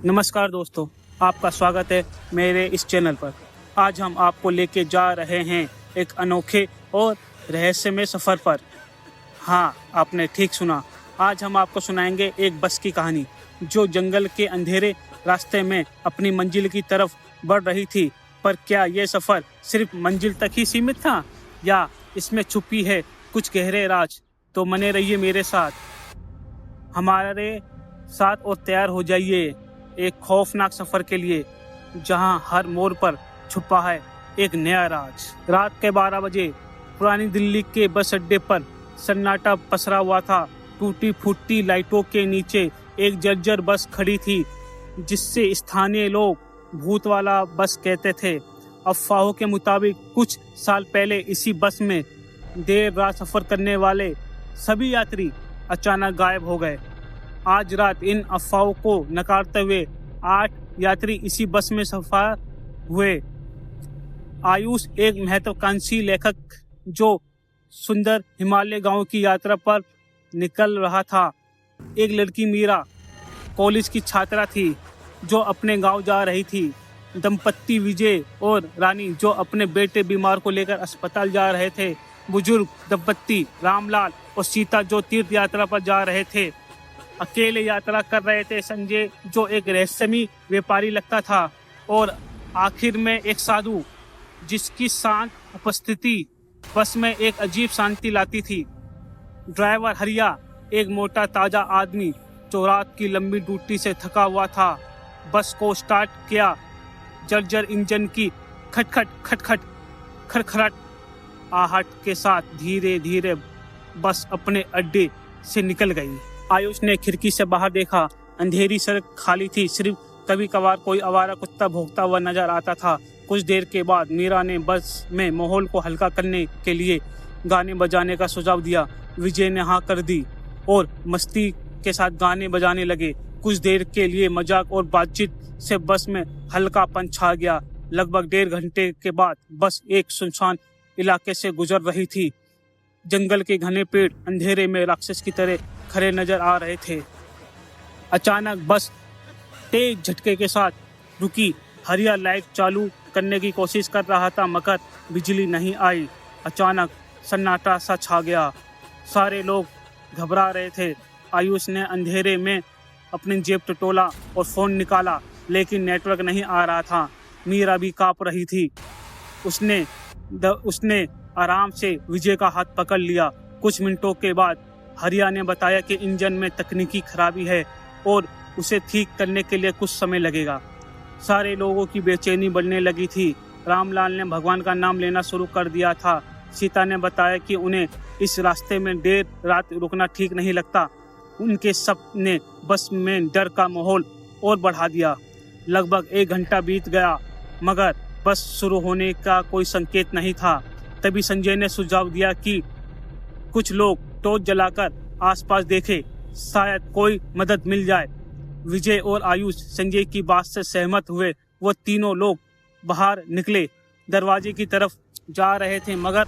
नमस्कार दोस्तों, आपका स्वागत है मेरे इस चैनल पर। आज हम आपको लेके जा रहे हैं एक अनोखे और रहस्यमय सफ़र पर। हाँ, आपने ठीक सुना। आज हम आपको सुनाएंगे एक बस की कहानी जो जंगल के अंधेरे रास्ते में अपनी मंजिल की तरफ बढ़ रही थी। पर क्या ये सफ़र सिर्फ मंजिल तक ही सीमित था या इसमें छुपी है कुछ गहरे राज? तो बने रहिए मेरे साथ, हमारे साथ और तैयार हो जाइए एक खौफनाक सफर के लिए जहां हर मोड़ पर छुपा है एक नया राज। रात के 12 बजे पुरानी दिल्ली के बस अड्डे पर सन्नाटा पसरा हुआ था। टूटी फूटी लाइटों के नीचे एक जर्जर बस खड़ी थी जिससे स्थानीय लोग भूत वाला बस कहते थे। अफवाहों के मुताबिक कुछ साल पहले इसी बस में देर रात सफर करने वाले सभी यात्री अचानक गायब हो गए। आज रात इन अफवाहों को नकारते हुए 8 यात्री इसी बस में सफर हुए। आयुष एक महत्वाकांक्षी लेखक जो सुंदर हिमालय गांव की यात्रा पर निकल रहा था। एक लड़की मीरा कॉलेज की छात्रा थी जो अपने गांव जा रही थी। दंपत्ति विजय और रानी जो अपने बेटे बीमार को लेकर अस्पताल जा रहे थे। बुजुर्ग दंपत्ति रामलाल और सीता जो तीर्थ यात्रा पर जा रहे थे। अकेले यात्रा कर रहे थे संजय जो एक रहस्यमयी व्यापारी लगता था। और आखिर में एक साधु जिसकी शांत उपस्थिति बस में एक अजीब शांति लाती थी। ड्राइवर हरिया एक मोटा ताजा आदमी जो रात की लंबी ड्यूटी से थका हुआ था। बस को स्टार्ट किया। जर्जर इंजन की खटखट खटखट खड़खड़ाहट आहट के साथ धीरे धीरे बस अपने अड्डे से निकल गई। आयुष ने खिड़की से बाहर देखा। अंधेरी सड़क खाली थी। सिर्फ कभी कभार कोई आवारा कुत्ता भौंकता हुआ नजर आता था। कुछ देर के बाद मीरा ने बस में माहौल को हल्का करने के लिए गाने बजाने का सुझाव दिया। विजय ने हाँ कर दी और मस्ती के साथ गाने बजाने लगे। कुछ देर के लिए मजाक और बातचीत से बस में हल्कापन छा गया। लगभग 1.5 घंटे के बाद बस एक सुनसान इलाके से गुजर रही थी। जंगल के घने पेड़ अंधेरे में राक्षस की तरह खड़े नजर आ रहे थे। अचानक बस तेज झटके के साथ रुकी। हरिया लाइट चालू करने की कोशिश कर रहा था मगर बिजली नहीं आई। अचानक सन्नाटा सा छा गया। सारे लोग घबरा रहे थे। आयुष ने अंधेरे में अपनी जेब टटोला और फोन निकाला लेकिन नेटवर्क नहीं आ रहा था। मीरा भी कांप रही थी। उसने आराम से विजय का हाथ पकड़ लिया। कुछ मिनटों के बाद हरिया ने बताया कि इंजन में तकनीकी खराबी है और उसे ठीक करने के लिए कुछ समय लगेगा। सारे लोगों की बेचैनी बढ़ने लगी थी। रामलाल ने भगवान का नाम लेना शुरू कर दिया था। सीता ने बताया कि उन्हें इस रास्ते में देर रात रुकना ठीक नहीं लगता। उनके सब ने बस में डर का माहौल और बढ़ा दिया। लगभग 1 घंटा बीत गया मगर बस शुरू होने का कोई संकेत नहीं था। तभी संजय ने सुझाव दिया कि कुछ लोग टॉर्च जलाकर आसपास देखे, शायद कोई मदद मिल जाए। विजय और आयुष संजय की बात से सहमत हुए। वो तीनों लोग बाहर निकले, दरवाजे की तरफ जा रहे थे मगर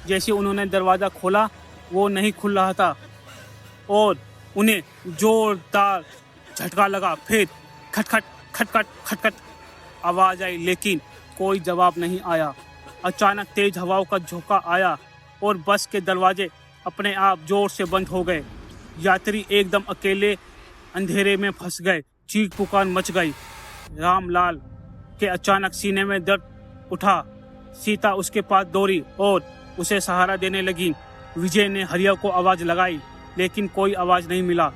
जैसे उन्होंने दरवाज़ा खोला वो नहीं खुल रहा था और उन्हें जोरदार झटका लगा। फिर खटखट खटखट खटखट आवाज़ आई लेकिन कोई जवाब नहीं आया। अचानक तेज हवाओं का झोंका आया और बस के दरवाजे अपने आप जोर से बंद हो गए। यात्री एकदम अकेले अंधेरे में फंस गए। चीख पुकार मच गई। रामलाल के अचानक सीने में दर्द उठा। सीता उसके पास दौड़ी और उसे सहारा देने लगी। विजय ने हरिया को आवाज़ लगाई लेकिन कोई आवाज़ नहीं मिला।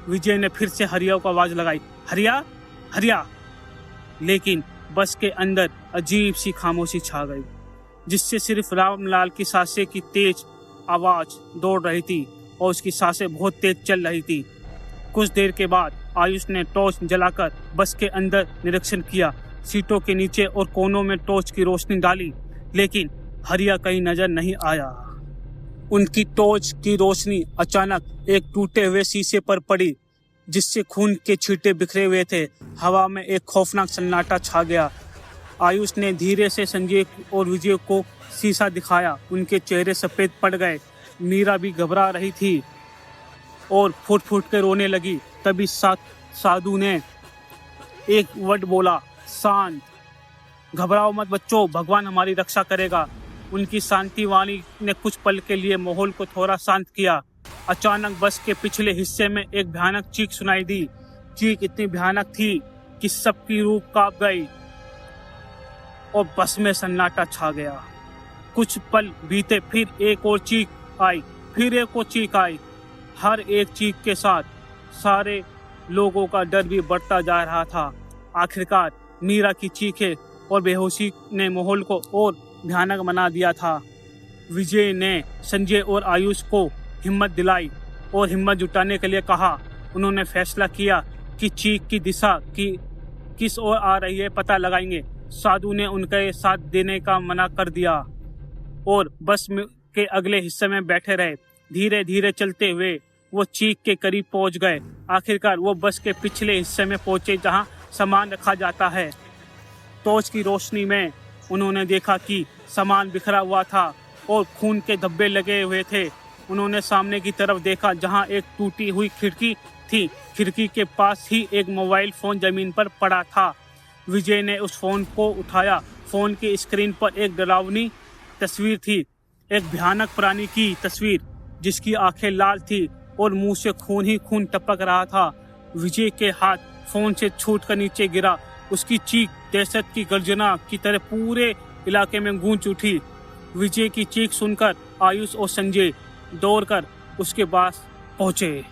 विजय ने फिर से हरिया को आवाज़ लगाई, हरिया हरिया, लेकिन बस के अंदर अजीब सी खामोशी छा गई जिससे सिर्फ रामलाल की सांसें की तेज आवाज दौड़ रही थी और उसकी सांसें बहुत तेज चल रही थी। कुछ देर के बाद आयुष ने टॉर्च जलाकर बस के अंदर निरीक्षण किया। सीटों के नीचे और कोनों में टॉर्च की रोशनी डाली लेकिन हरिया कहीं नजर नहीं आया। उनकी टॉर्च की रोशनी अचानक एक टूटे हुए शीशे पर पड़ी जिससे खून के छींटे बिखरे हुए थे। हवा में एक खौफनाक सन्नाटा छा गया। आयुष ने धीरे से संजय और विजय को शीशा दिखाया। उनके चेहरे सफेद पड़ गए। मीरा भी घबरा रही थी और फुट फुट के रोने लगी। तभी साधु ने एक वर्ड बोला, शांत। घबराओ मत बच्चों, भगवान हमारी रक्षा करेगा। उनकी शांति वाणी ने कुछ पल के लिए माहौल को थोड़ा शांत किया। अचानक बस के पिछले हिस्से में एक भयानक चीख सुनाई दी। चीख इतनी भयानक थी कि सबकी रूह कांप गई और बस में सन्नाटा छा गया। कुछ पल बीते, फिर एक और चीख आई, फिर एक और चीख आई। हर एक चीख के साथ सारे लोगों का डर भी बढ़ता जा रहा था। आखिरकार मीरा की चीखें और बेहोशी ने माहौल को और भयानक बना दिया था। विजय ने संजय और आयुष को हिम्मत दिलाई और हिम्मत जुटाने के लिए कहा। उन्होंने फैसला किया कि चीख की दिशा किस ओर आ रही है पता लगाएंगे। साधु ने उनके साथ देने का मना कर दिया और बस के अगले हिस्से में बैठे रहे। धीरे धीरे चलते हुए वो चीख के करीब पहुंच गए। आखिरकार वो बस के पिछले हिस्से में पहुंचे जहां सामान रखा जाता है। टॉर्च की रोशनी में उन्होंने देखा कि सामान बिखरा हुआ था और खून के धब्बे लगे हुए थे। उन्होंने सामने की तरफ देखा जहां एक टूटी हुई खिड़की थी। खिड़की के पास ही एक मोबाइल फोन जमीन पर पड़ा था। विजय ने उस फोन को उठाया। फोन की स्क्रीन पर एक डरावनी तस्वीर थी, एक भयानक प्राणी की तस्वीर जिसकी आंखें लाल थी और मुंह से खून ही खून टपक रहा था। विजय के हाथ फोन से छूटकर नीचे गिरा। उसकी चीख दहशत की गर्जना की तरह पूरे इलाके में गूंज उठी। विजय की चीख सुनकर आयुष और संजय दौड़कर उसके पास पहुंचे।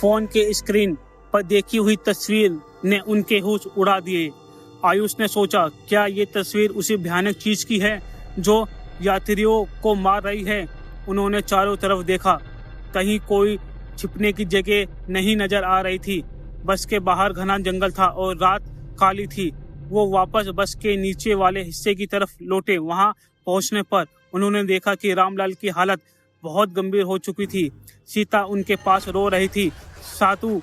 फोन के स्क्रीन पर देखी हुई तस्वीर ने उनके होश उड़ा दिए। आयुष ने सोचा, क्या ये तस्वीर उसी भयानक चीज की है जो यात्रियों को मार रही है? उन्होंने चारों तरफ देखा, कहीं कोई छिपने की जगह नहीं नजर आ रही थी। बस के बाहर घना जंगल था और रात काली थी। वो वापस बस के नीचे वाले हिस्से की तरफ लौटे। वहां पहुंचने पर उन्होंने देखा कि रामलाल की हालत बहुत गंभीर हो चुकी थी। सीता उनके पास रो रही थी। साधु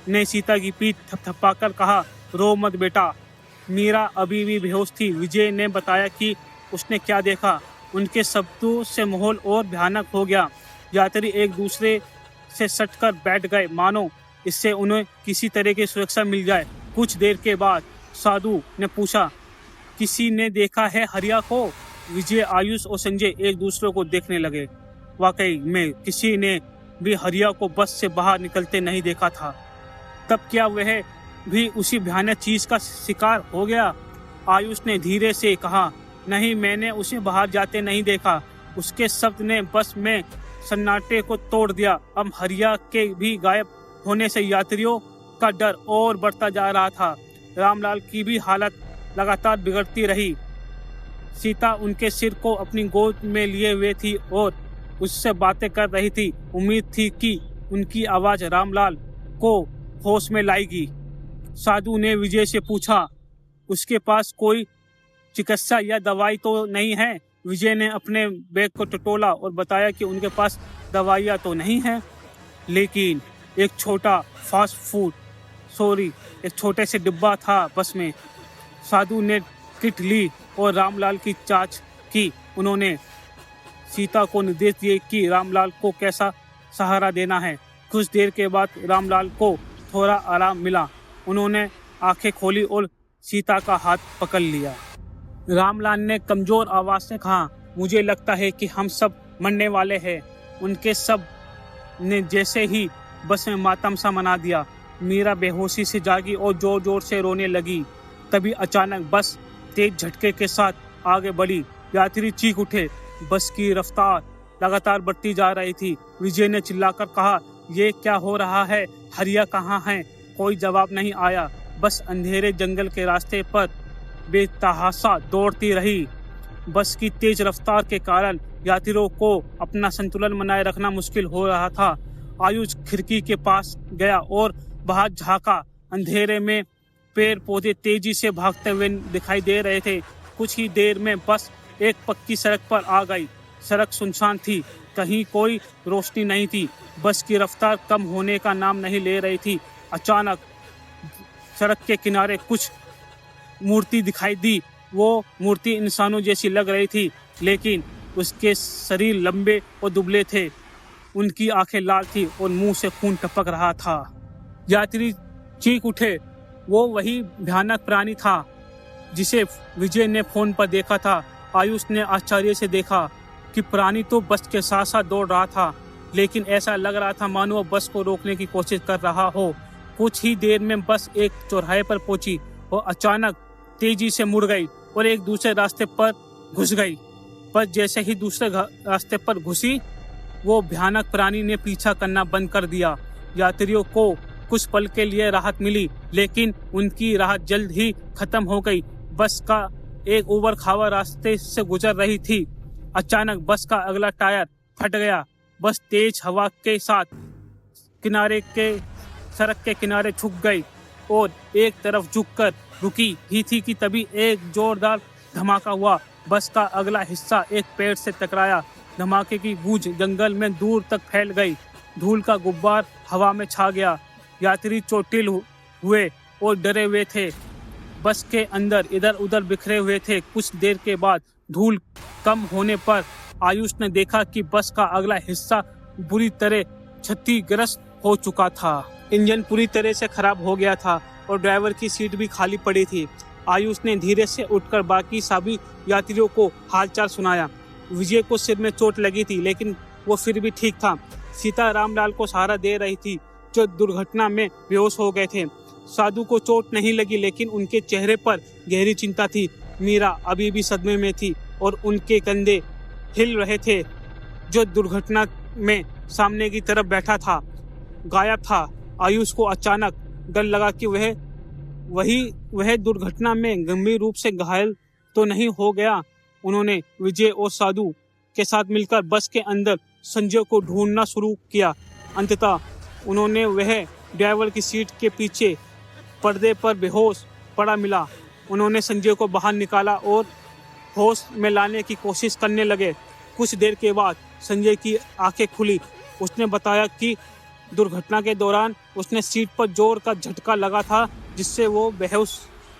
ने सीता की पीठ थपथपाकर कहा, रो मत बेटा। मीरा अभी भी बेहोश थी। विजय ने बताया कि उसने क्या देखा। उनके शब्दों से माहौल और भयानक हो गया। यात्री एक दूसरे से सटकर बैठ गए, मानो इससे उन्हें किसी तरह की सुरक्षा मिल जाए। कुछ देर के बाद साधु ने पूछा, किसी ने देखा है हरिया को? विजय, आयुष और संजय एक दूसरे को देखने लगे। वाकई में किसी ने भी हरिया को बस से बाहर निकलते नहीं देखा था। तब क्या वह भी उसी भयानक चीज का शिकार हो गया? आयुष ने धीरे से कहा, नहीं, मैंने उसे बाहर जाते नहीं देखा। उसके शब्द ने बस में सन्नाटे को तोड़ दिया। अब हरिया के भी गायब होने से यात्रियों का डर और बढ़ता जा रहा था। रामलाल की भी हालत लगातार बिगड़ती रही। सीता उनके सिर को अपनी गोद में लिए हुए थी और उससे बातें कर रही थी। उम्मीद थी कि उनकी आवाज रामलाल को होश में लाएगी। साधु ने विजय से पूछा, उसके पास कोई चिकित्सा या दवाई तो नहीं है? विजय ने अपने बैग को टटोला और बताया कि उनके पास दवाइयाँ तो नहीं है, लेकिन एक छोटे से डिब्बा था बस में। साधु ने किट ली और रामलाल की जांच की। उन्होंने सीता को निर्देश दिए कि रामलाल को कैसा सहारा देना है। कुछ देर के बाद रामलाल को थोड़ा आराम मिला। उन्होंने आंखें खोली और सीता का हाथ पकड़ लिया। रामलाल ने कमजोर आवाज से कहा, मुझे लगता है कि हम सब मरने वाले हैं। उनके सब ने जैसे ही बस में मातम सा मना दिया। मीरा बेहोशी से जागी और जोर जोर से रोने लगी। तभी अचानक बस तेज झटके के साथ आगे बढ़ी। यात्री चीख उठे। बस की रफ्तार लगातार बढ़ती जा रही थी। विजय ने चिल्लाकर कहा, ये क्या हो रहा है? हरिया कहाँ है? कोई जवाब नहीं आया। बस अंधेरे जंगल के रास्ते पर बेतहाशा दौड़ती रही। बस की तेज रफ्तार के कारण यात्रियों को अपना संतुलन बनाए रखना मुश्किल हो रहा था। आयुष खिड़की के पास गया और बाहर झांका। अंधेरे में पेड़ पौधे तेजी से भागते हुए दिखाई दे रहे थे। कुछ ही देर में बस एक पक्की सड़क पर आ गई। सड़क सुनसान थी, कहीं कोई रोशनी नहीं थी। बस की रफ्तार कम होने का नाम नहीं ले रही थी। अचानक सड़क के किनारे कुछ मूर्ति दिखाई दी। वो मूर्ति इंसानों जैसी लग रही थी, लेकिन उसके शरीर लंबे और दुबले थे। उनकी आंखें लाल थी और मुंह से खून टपक रहा था। यात्री चीख उठे, वो वही भयानक प्राणी था जिसे विजय ने फोन पर देखा था। आयुष ने आश्चर्य से देखा कि प्राणी तो बस के साथ साथ दौड़ रहा था, लेकिन ऐसा लग रहा था मानो वो बस को रोकने की कोशिश कर रहा हो। कुछ ही देर में बस एक चौराहे पर पहुंची और अचानक तेजी से मुड़ गई और एक दूसरे रास्ते पर घुस गई। पर जैसे ही दूसरे रास्ते पर घुसी, वो भयानक प्राणी ने पीछा करना बंद कर दिया। यात्रियों को कुछ पल के लिए राहत मिली, लेकिन उनकी राहत जल्द ही खत्म हो गई। बस का एक उबड़ खाबड़ रास्ते से गुजर रही थी। अचानक बस का अगला टायर फट गया। बस तेज हवा के साथ सड़क के किनारे झुक गई और एक तरफ झुककर रुकी ही थी कि तभी एक जोरदार धमाका हुआ। बस का अगला हिस्सा एक पेड़ से टकराया। धमाके की गूंज जंगल में दूर तक फैल गई। धूल का गुब्बार हवा में छा गया। यात्री चोटिल हुए और डरे हुए थे। बस के अंदर इधर उधर बिखरे हुए थे। कुछ देर के बाद धूल कम होने पर आयुष ने देखा कि बस का अगला हिस्सा बुरी तरह क्षतिग्रस्त हो चुका था। इंजन पूरी तरह से खराब हो गया था और ड्राइवर की सीट भी खाली पड़ी थी। आयुष ने धीरे से उठकर बाकी सभी यात्रियों को हालचाल सुनाया। विजय को सिर में चोट लगी थी, लेकिन वो फिर भी ठीक था। सीता रामलाल को सहारा दे रही थी, जो दुर्घटना में बेहोश हो गए थे। साधु को चोट नहीं लगी, लेकिन उनके चेहरे पर गहरी चिंता थी। मीरा अभी भी सदमे में थी और उनके कंधे हिल रहे थे। जो दुर्घटना में सामने की तरफ बैठा था गायब था। आयुष को अचानक डर लगा कि वह दुर्घटना में गंभीर रूप से घायल तो नहीं हो गया। उन्होंने विजय और साधु के साथ मिलकर बस के अंदर संजय को ढूंढना शुरू किया। अंततः उन्होंने वह ड्राइवर की सीट के पीछे पर्दे पर बेहोश पड़ा मिला। उन्होंने संजय को बाहर निकाला और होश में लाने की कोशिश करने लगे। कुछ देर के बाद संजय की आंखें खुली। उसने बताया कि दुर्घटना के दौरान उसने सीट पर जोर का झटका लगा था, जिससे वो बेहोश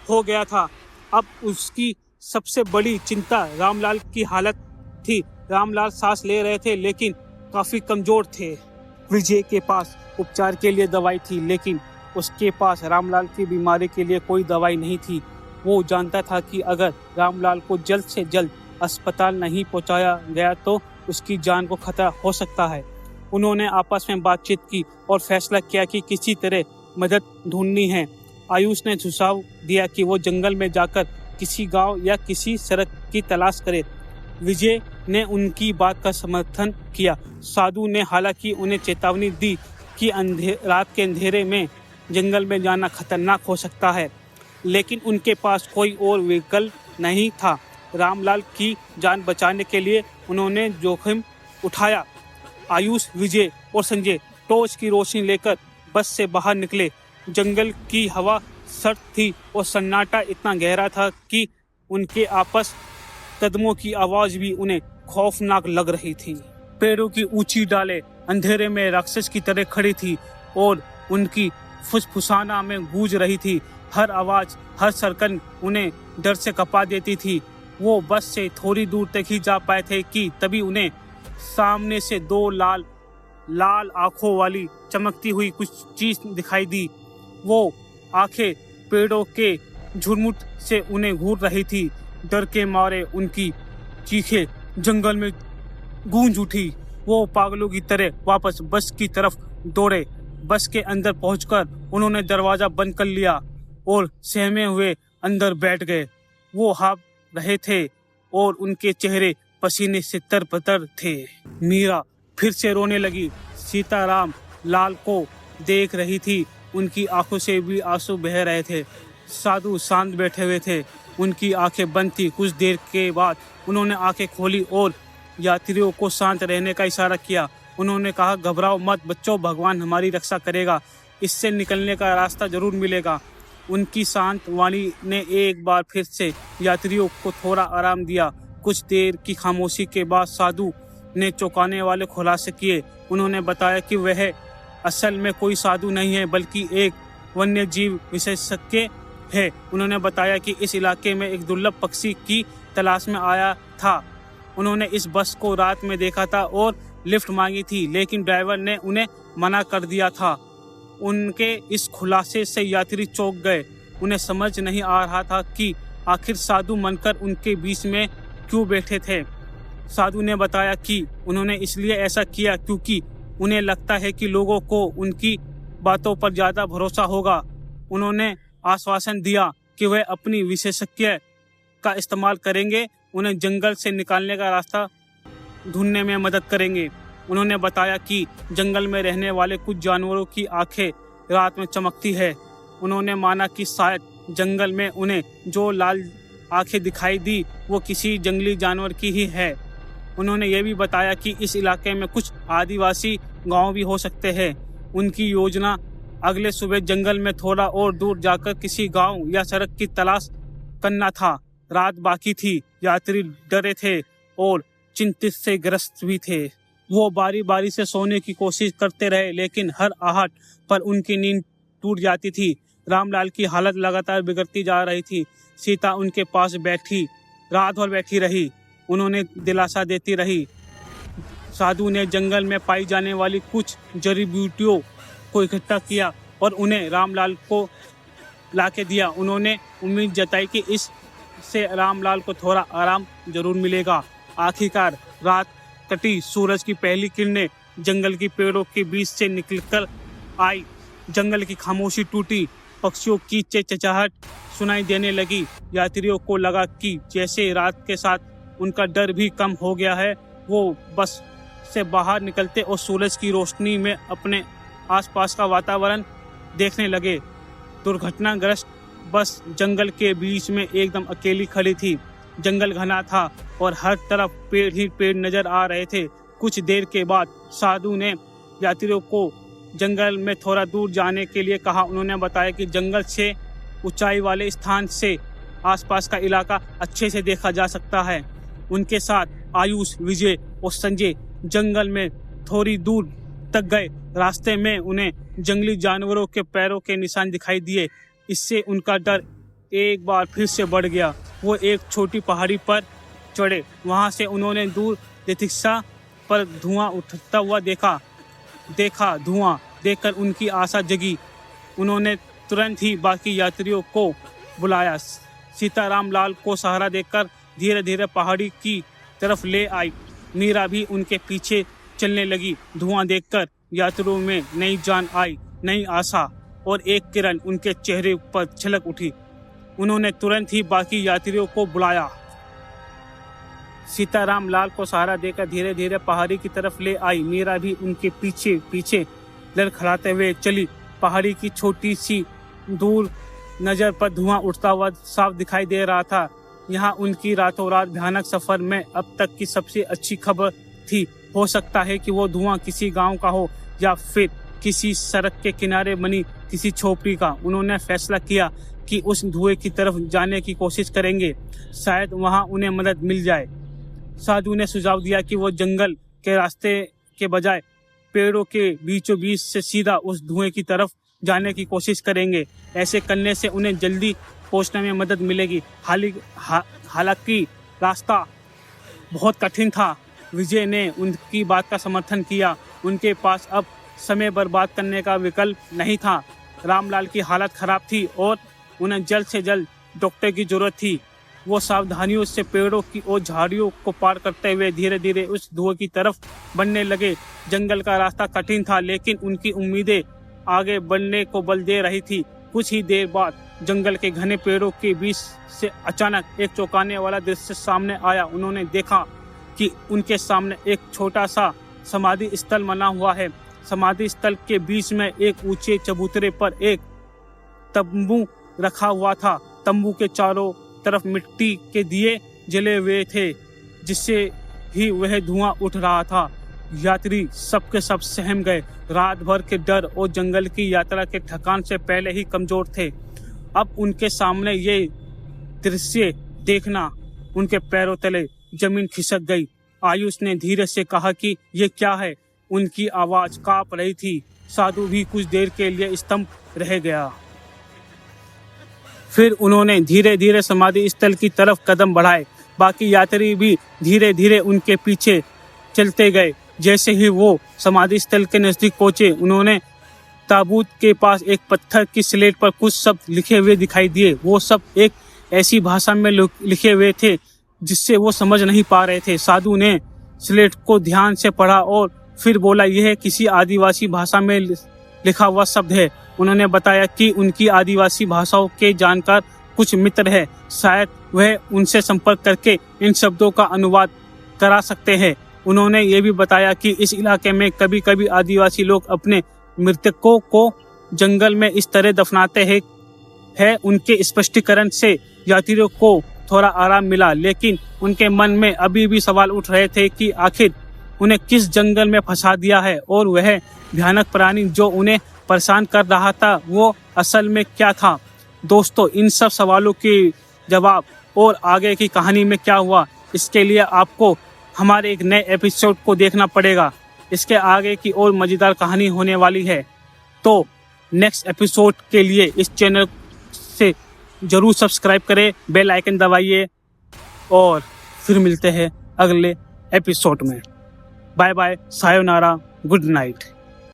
हो गया था। अब उसकी सबसे बड़ी चिंता रामलाल की हालत थी। रामलाल सांस ले रहे थे, लेकिन काफी कमजोर थे। विजय के पास उपचार के लिए दवाई थी, लेकिन उसके पास रामलाल की बीमारी के लिए कोई दवाई नहीं थी। वो जानता था कि अगर रामलाल को जल्द से जल्द अस्पताल नहीं पहुंचाया गया तो उसकी जान को खतरा हो सकता है। उन्होंने आपस में बातचीत की और फैसला किया कि किसी तरह मदद ढूंढनी है। आयुष ने सुझाव दिया कि वो जंगल में जाकर किसी गांव या किसी सड़क की तलाश करे। विजय ने उनकी बात का समर्थन किया। साधु ने हालांकि उन्हें चेतावनी दी कि रात के अंधेरे में जंगल में जाना खतरनाक हो सकता है, लेकिन उनके पास कोई और विकल्प नहीं था। रामलाल की जान बचाने के लिए उन्होंने जोखिम उठाया। आयुष, विजय और संजय टॉर्च की रोशनी लेकर बस से बाहर निकले। जंगल की हवा सर्द थी और सन्नाटा इतना गहरा था कि उनके आपस कदमों की आवाज भी उन्हें खौफनाक लग रही थी। पेड़ों की ऊंची डालें अंधेरे में राक्षस की तरह खड़ी थी और उनकी फुसफुसाना में गूंज रही थी। हर आवाज, हर सरकन उन्हें डर से कपा देती थी। वो बस से थोड़ी दूर तक ही जा पाए थे कि तभी उन्हें सामने से दो लाल आंखों वाली चमकती हुई कुछ चीज दिखाई दी। वो आंखें पेड़ों के झुरमुट से उन्हें घूर रही थी। डर के मारे उनकी चीखें जंगल में गूंज उठी। वो पागलों की तरह वापस बस की तरफ दौड़े। बस के अंदर पहुंचकर उन्होंने दरवाजा बंद कर लिया और सहमे हुए अंदर बैठ गए। वो हाँफ रहे थे और उनके चेहरे पसीने से तरबतर थे। मीरा फिर से रोने लगी। सीताराम लाल को देख रही थी। उनकी आंखों से भी आंसू बह रहे थे। साधु शांत बैठे हुए थे। उनकी आंखें बंद थी। कुछ देर के बाद उन्होंने आंखें खोली और यात्रियों को शांत रहने का इशारा किया। उन्होंने कहा, घबराओ मत बच्चों, भगवान हमारी रक्षा करेगा। इससे निकलने का रास्ता जरूर मिलेगा। उनकी शांत वाणी ने एक बार फिर से यात्रियों को थोड़ा आराम दिया। कुछ देर की खामोशी के बाद साधु ने चौंकाने वाले खुलासे किए। उन्होंने बताया कि वह असल में कोई साधु नहीं है, बल्कि एक वन्य जीव विशेषज्ञ है। उन्होंने बताया कि इस इलाके में एक दुर्लभ पक्षी की तलाश में आया था। उन्होंने इस बस को रात में देखा था और लिफ्ट मांगी थी, लेकिन ड्राइवर ने उन्हें मना कर दिया था। उनके इस खुलासे से यात्री चौंक गए उन्हें समझ नहीं आ रहा था कि आखिर साधु मनकर उनके बीच में क्यों बैठे थे। साधु ने बताया कि उन्होंने इसलिए ऐसा किया क्योंकि उन्हें लगता है कि लोगों को उनकी बातों पर ज़्यादा भरोसा होगा। उन्होंने आश्वासन दिया कि वह अपनी विशेषज्ञ का इस्तेमाल करेंगे, उन्हें जंगल से निकालने का रास्ता ढूंढने में मदद करेंगे। उन्होंने बताया कि जंगल में रहने वाले कुछ जानवरों की आंखें रात में चमकती है। उन्होंने माना कि शायद जंगल में उन्हें जो लाल आंखें दिखाई दी वो किसी जंगली जानवर की ही है। उन्होंने ये भी बताया कि इस इलाके में कुछ आदिवासी गांव भी हो सकते हैं। उनकी योजना अगले सुबह जंगल में थोड़ा और दूर जाकर किसी गांव या सड़क की तलाश करना था। रात बाकी थी, यात्री डरे थे और चिंतित से ग्रस्त भी थे। वो बारी बारी से सोने की कोशिश करते रहे, लेकिन हर आहट पर उनकी नींद टूट जाती थी। रामलाल की हालत लगातार बिगड़ती जा रही थी। सीता उनके पास बैठी रात भर बैठी रही, उन्होंने दिलासा देती रही। साधु ने जंगल में पाई जाने वाली कुछ जड़ी बूटियों को इकट्ठा किया और उन्हें रामलाल को लाके दिया। उन्होंने उम्मीद जताई कि इससे रामलाल को थोड़ा आराम जरूर मिलेगा। आखिरकार रात कटी, सूरज की पहली किरणें जंगल की पेड़ों के बीच से निकलकर आई। जंगल की खामोशी टूटी, पक्षियों की चहचहाहट सुनाई देने लगी। यात्रियों को लगा कि जैसे रात के साथ उनका डर भी कम हो गया है। वो बस से बाहर निकलते और सूरज की रोशनी में अपने आसपास का वातावरण देखने लगे। दुर्घटनाग्रस्त बस जंगल के बीच में एकदम अकेली खड़ी थी। जंगल घना था और हर तरफ पेड़ ही पेड़ नजर आ रहे थे। कुछ देर के बाद साधु ने यात्रियों को जंगल में थोड़ा दूर जाने के लिए कहा। उन्होंने बताया कि जंगल से ऊंचाई वाले स्थान से आसपास का इलाका अच्छे से देखा जा सकता है। उनके साथ आयुष, विजय और संजय जंगल में थोड़ी दूर तक गए। रास्ते में उन्हें जंगली जानवरों के पैरों के निशान दिखाई दिए। इससे उनका डर एक बार फिर से बढ़ गया। वो एक छोटी पहाड़ी पर चढ़े। वहां से उन्होंने दूर दिशा पर धुआं उठता हुआ देखा। धुआं देखकर उनकी आशा जगी। उन्होंने तुरंत ही बाकी यात्रियों को बुलाया। सीताराम लाल को सहारा देकर धीरे धीरे पहाड़ी की तरफ ले आई। मीरा भी उनके पीछे चलने लगी। धुआं देखकर यात्रियों में नई जान आई, नई आशा और एक किरण उनके चेहरे पर झलक उठी। उन्होंने तुरंत ही बाकी यात्रियों को बुलाया। सीताराम लाल को सहारा देकर धीरे धीरे पहाड़ी की तरफ ले आई। मीरा भी उनके पीछे पीछे लड़खड़ाते हुए चली। पहाड़ी की छोटी सी दूर नजर पर धुआं उठता हुआ साफ दिखाई दे रहा था। यहाँ उनकी रातों रात भयानक सफर में अब तक की सबसे अच्छी खबर थी। हो सकता है कि वो धुआं किसी गांव का हो या फिर किसी सड़क के किनारे बनी किसी झोपड़ी का। उन्होंने फैसला किया कि उस धुएं की तरफ जाने की कोशिश करेंगे, शायद वहां उन्हें मदद मिल जाए। साधु ने सुझाव दिया कि वो जंगल के रास्ते के बजाय पेड़ों के बीचों बीच से सीधा उस धुएं की तरफ जाने की कोशिश करेंगे। ऐसे करने से उन्हें जल्दी पहुंचने में मदद मिलेगी। हालांकि रास्ता बहुत कठिन था। विजय ने उनकी बात का समर्थन किया। उनके पास अब समय बर्बाद करने का विकल्प नहीं था। रामलाल की हालत खराब थी और उन्हें जल्द से जल्द डॉक्टर की जरूरत थी। वो सावधानियों से पेड़ों की और झाड़ियों को पार करते हुए धीरे धीरे उस धुएं की तरफ बढ़ने लगे। जंगल का रास्ता कठिन था, लेकिन उनकी उम्मीदें आगे बढ़ने को बल दे रही थी। कुछ ही देर बाद जंगल के घने पेड़ों के बीच से अचानक एक चौंकाने वाला दृश्य सामने आया। उन्होंने देखा कि उनके सामने एक छोटा सा समाधि स्थल बना हुआ है। समाधि स्थल के बीच में एक ऊंचे चबूतरे पर एक तंबू रखा हुआ था। तंबू के चारों तरफ मिट्टी के दिए जले हुए थे, जिससे ही वह धुआं उठ रहा था। यात्री सबके सब सहम गए। रात भर के डर और जंगल की यात्रा के थकान से पहले ही कमजोर थे। अब उनके सामने ये दृश्य देखना उनके पैरों तले जमीन खिसक गई। आयुष ने धीरे से कहा कि ये क्या है। उनकी आवाज कांप रही थी। साधु भी कुछ देर के लिए स्तंभ रह गया। फिर उन्होंने धीरे धीरे समाधि स्थल की तरफ कदम बढ़ाए। बाकी यात्री भी धीरे धीरे उनके पीछे चलते गए। जैसे ही वो समाधि स्थल के नजदीक पहुंचे, उन्होंने ताबूत के पास एक पत्थर की स्लेट पर कुछ शब्द लिखे हुए दिखाई दिए। वो सब एक ऐसी भाषा में लिखे हुए थे जिससे वो समझ नहीं पा रहे थे। साधु ने स्लेट को ध्यान से पढ़ा और फिर बोला, यह किसी आदिवासी भाषा में लिखा हुआ शब्द है। उन्होंने बताया कि उनकी आदिवासी भाषाओं के जानकार कुछ मित्र हैं, शायद वह उनसे संपर्क करके इन शब्दों का अनुवाद करा सकते हैं। उन्होंने ये भी बताया कि इस इलाके में कभी कभी आदिवासी लोग अपने मृतकों को जंगल में इस तरह दफनाते हैं। उनके स्पष्टीकरण से यात्रियों को थोड़ा आराम मिला, लेकिन उनके मन में अभी भी सवाल उठ रहे थे कि आखिर उन्हें किस जंगल में फंसा दिया है और वह भयानक प्राणी जो उन्हें परेशान कर रहा था वो असल में क्या था। दोस्तों, इन सब सवालों के जवाब और आगे की कहानी में क्या हुआ, इसके लिए आपको हमारे एक नए एपिसोड को देखना पड़ेगा। इसके आगे की और मज़ेदार कहानी होने वाली है। तो नेक्स्ट एपिसोड के लिए इस चैनल से ज़रूर सब्सक्राइब करें, बेल आइकन दबाइए और फिर मिलते हैं अगले एपिसोड में। Bye bye, sayonara, good night.